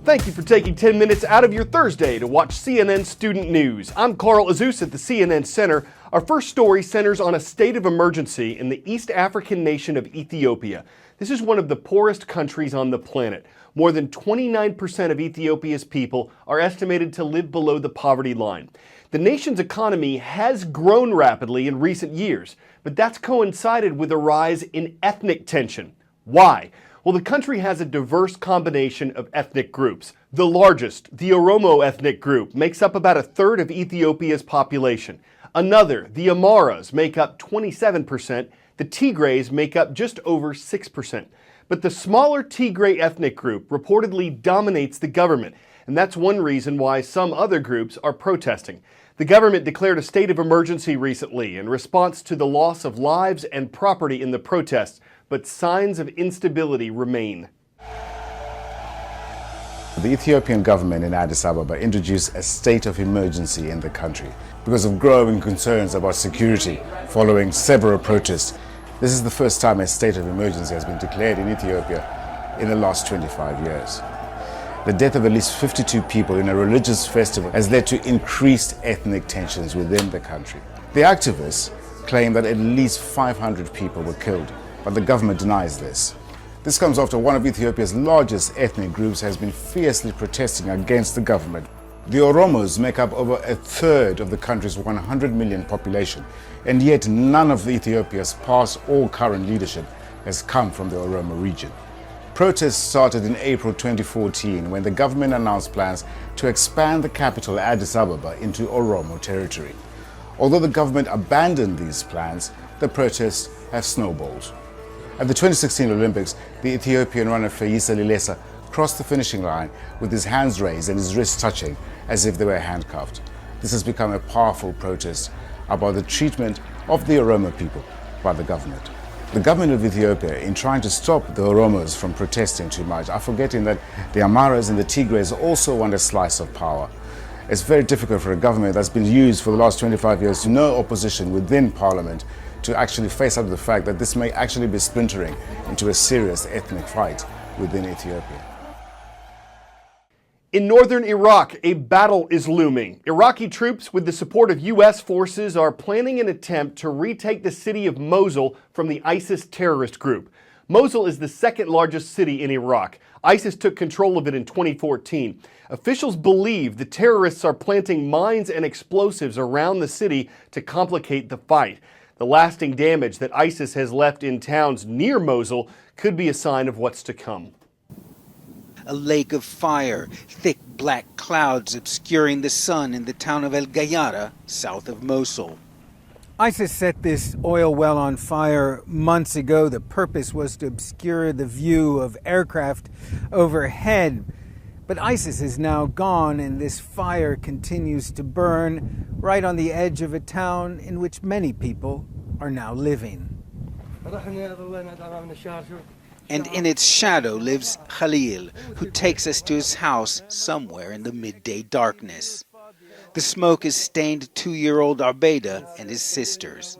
Thank you for taking 10 minutes out of your Thursday to watch CNN Student News. I'm Carl Azus at the CNN Center. Our first story centers on a state of emergency in the East African nation of Ethiopia. This is one of the poorest countries on the planet. More than 29% of Ethiopia's people are estimated to live below the poverty line. The nation's economy has grown rapidly in recent years, but that's coincided with a rise in ethnic tension. Why? Well, the country has a diverse combination of ethnic groups. The largest, the Oromo ethnic group, makes up about a third of Ethiopia's population. Another, the Amaras, make up 27%. The Tigrays make up just over 6%. But the smaller Tigray ethnic group reportedly dominates the government, and that's one reason why some other groups are protesting. The government declared a state of emergency recently in response to the loss of lives and property in the protests, but signs of instability remain. The Ethiopian government in Addis Ababa introduced a state of emergency in the country because of growing concerns about security following several protests. This is the first time a state of emergency has been declared in Ethiopia in the last 25 years. The death of at least 52 people in a religious festival has led to increased ethnic tensions within the country. The activists claim that at least 500 people were killed, but the government denies this. This comes after one of Ethiopia's largest ethnic groups has been fiercely protesting against the government. The Oromos make up over a third of the country's 100 million population, and yet none of Ethiopia's past or current leadership has come from the Oromo region. Protests started in April 2014 when the government announced plans to expand the capital Addis Ababa into Oromo territory. Although the government abandoned these plans, the protests have snowballed. At the 2016 Olympics, the Ethiopian runner Feyisa Lilesa crossed the finishing line with his hands raised and his wrists touching as if they were handcuffed. This has become a powerful protest about the treatment of the Oromo people by the government. The government of Ethiopia, in trying to stop the Oromos from protesting too much, are forgetting that the Amaras and the Tigrays also want a slice of power. It's very difficult for a government that's been used for the last 25 years to no opposition within parliament to actually face up to the fact that this may actually be splintering into a serious ethnic fight within Ethiopia. In northern Iraq, a battle is looming. Iraqi troops, with the support of U.S. forces, are planning an attempt to retake the city of Mosul from the ISIS terrorist group. Mosul is the second largest city in Iraq. ISIS took control of it in 2014. Officials believe the terrorists are planting mines and explosives around the city to complicate the fight. The lasting damage that ISIS has left in towns near Mosul could be a sign of what's to come. A lake of fire, thick black clouds obscuring the sun in the town of El Gayara, south of Mosul. ISIS set this oil well on fire months ago. The purpose was to obscure the view of aircraft overhead. But ISIS is now gone, and this fire continues to burn right on the edge of a town in which many people are now living. And in its shadow lives Khalil, who takes us to his house somewhere in the midday darkness. The smoke has stained 2-year-old Arbeida and his sisters.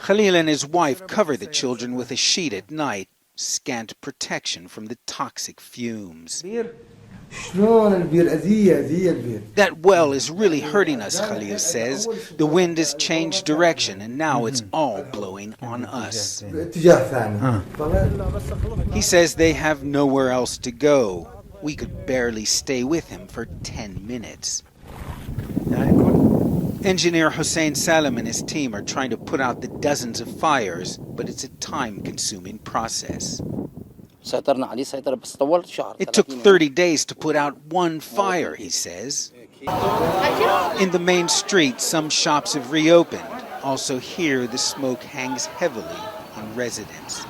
Khalil and his wife cover the children with a sheet at night, scant protection from the toxic fumes. That well is really hurting us, Khalil says. The wind has changed direction and now it's all blowing on us. He says they have nowhere else to go. We could barely stay with him for 10 minutes. Engineer Hossein Salem and his team are trying to put out the dozens of fires, but it's a time-consuming process. It took 30 days to put out one fire, he says. In the main street, some shops have reopened. Also here, the smoke hangs heavily on residents.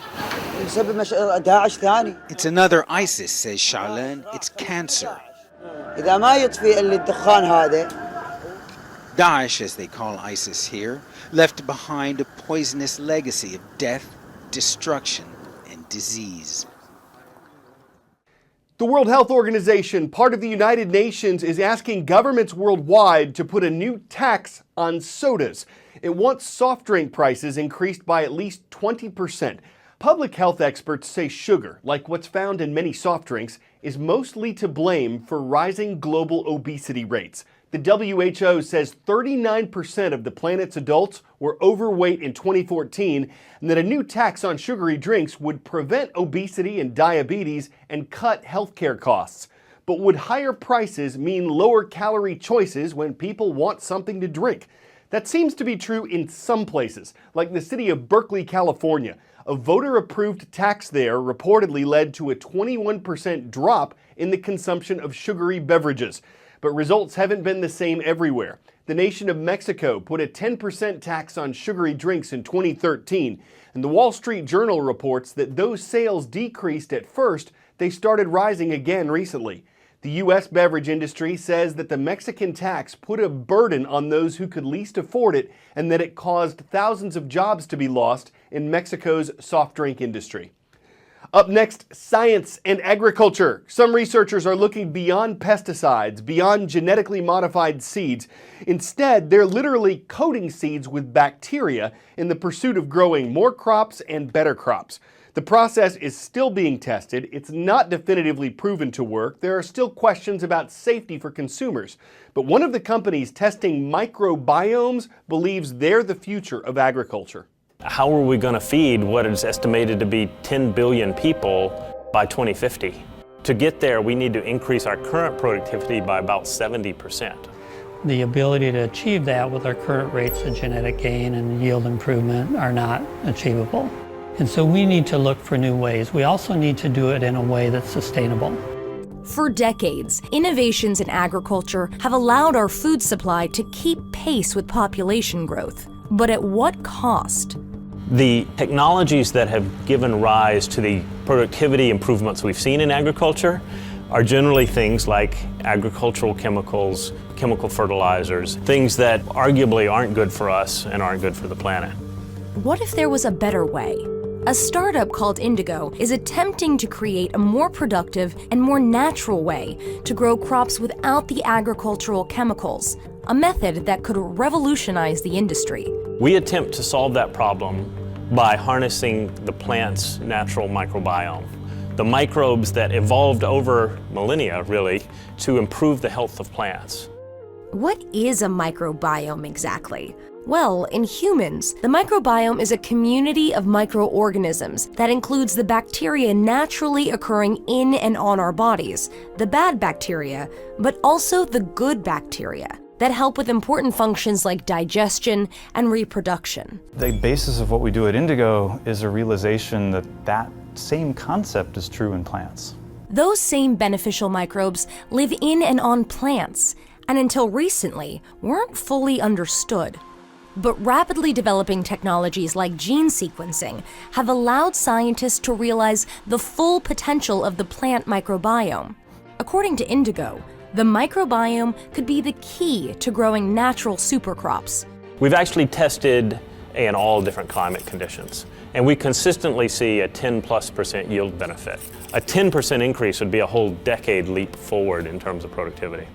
It's another ISIS, says Charlene. It's cancer. Daesh, as they call ISIS here, left behind a poisonous legacy of death, destruction, and disease. The World Health Organization, part of the United Nations, is asking governments worldwide to put a new tax on sodas. It wants soft drink prices increased by at least 20%. Public health experts say sugar, like what's found in many soft drinks, is mostly to blame for rising global obesity rates. The WHO says 39% of the planet's adults were overweight in 2014, and that a new tax on sugary drinks would prevent obesity and diabetes and cut healthcare costs. But would higher prices mean lower calorie choices when people want something to drink? That seems to be true in some places, like the city of Berkeley, California. A voter-approved tax there reportedly led to a 21% drop in the consumption of sugary beverages. But results haven't been the same everywhere. The nation of Mexico put a 10% tax on sugary drinks in 2013, and the Wall Street Journal reports that though sales decreased at first, they started rising again recently. The U.S. beverage industry says that the Mexican tax put a burden on those who could least afford it, and that it caused thousands of jobs to be lost in Mexico's soft drink industry. Up next, science and agriculture. Some researchers are looking beyond pesticides, beyond genetically modified seeds. Instead, they're literally coating seeds with bacteria in the pursuit of growing more crops and better crops. The process is still being tested. It's not definitively proven to work. There are still questions about safety for consumers. But one of the companies testing microbiomes believes they're the future of agriculture. How are we going to feed what is estimated to be 10 billion people by 2050? To get there, we need to increase our current productivity by about 70%. The ability to achieve that with our current rates of genetic gain and yield improvement are not achievable. And so we need to look for new ways. We also need to do it in a way that's sustainable. For decades, innovations in agriculture have allowed our food supply to keep pace with population growth. But at what cost? The technologies that have given rise to the productivity improvements we've seen in agriculture are generally things like agricultural chemicals, chemical fertilizers, things that arguably aren't good for us and aren't good for the planet. What if there was a better way? A startup called Indigo is attempting to create a more productive and more natural way to grow crops without the agricultural chemicals, a method that could revolutionize the industry. We attempt to solve that problem by harnessing the plant's natural microbiome, the microbes that evolved over millennia, really, to improve the health of plants. What is a microbiome exactly? Well, in humans, the microbiome is a community of microorganisms that includes the bacteria naturally occurring in and on our bodies, the bad bacteria, but also the good bacteria that help with important functions like digestion and reproduction. The basis of what we do at Indigo is a realization that that same concept is true in plants. Those same beneficial microbes live in and on plants, and until recently, weren't fully understood. But rapidly developing technologies like gene sequencing have allowed scientists to realize the full potential of the plant microbiome. According to Indigo, the microbiome could be the key to growing natural supercrops. We've actually tested in all different climate conditions, and we consistently see a 10+% yield benefit. A 10% increase would be a whole decade leap forward in terms of productivity.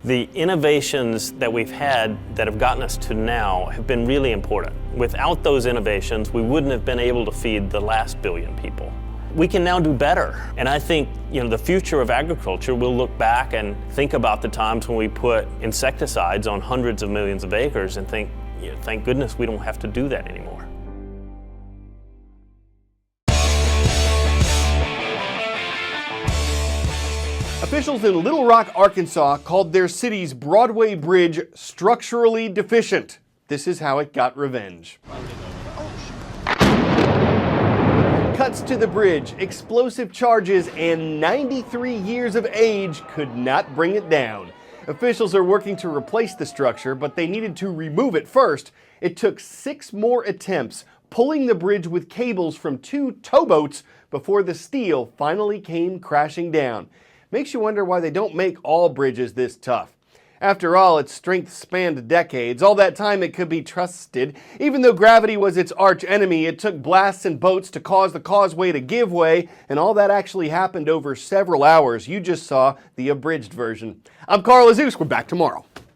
The innovations that we've had that have gotten us to now have been really important. Without those innovations, we wouldn't have been able to feed the last billion people. We can now do better. And I think, the future of agriculture will look back and think about the times when we put insecticides on hundreds of millions of acres and think, thank goodness we don't have to do that anymore. Officials in Little Rock, Arkansas called their city's Broadway bridge structurally deficient. This is how it got revenge. Cuts to the bridge, explosive charges, and 93 years of age could not bring it down. Officials are working to replace the structure, but they needed to remove it first. It took 6 more attempts, pulling the bridge with cables from 2 towboats before the steel finally came crashing down. Makes you wonder why they don't make all bridges this tough. After all, its strength spanned decades. All that time it could be trusted. Even though gravity was its arch enemy, it took blasts and boats to cause the causeway to give way, and all that actually happened over several hours. You just saw the abridged version. I'm Carl Azus. We're back tomorrow.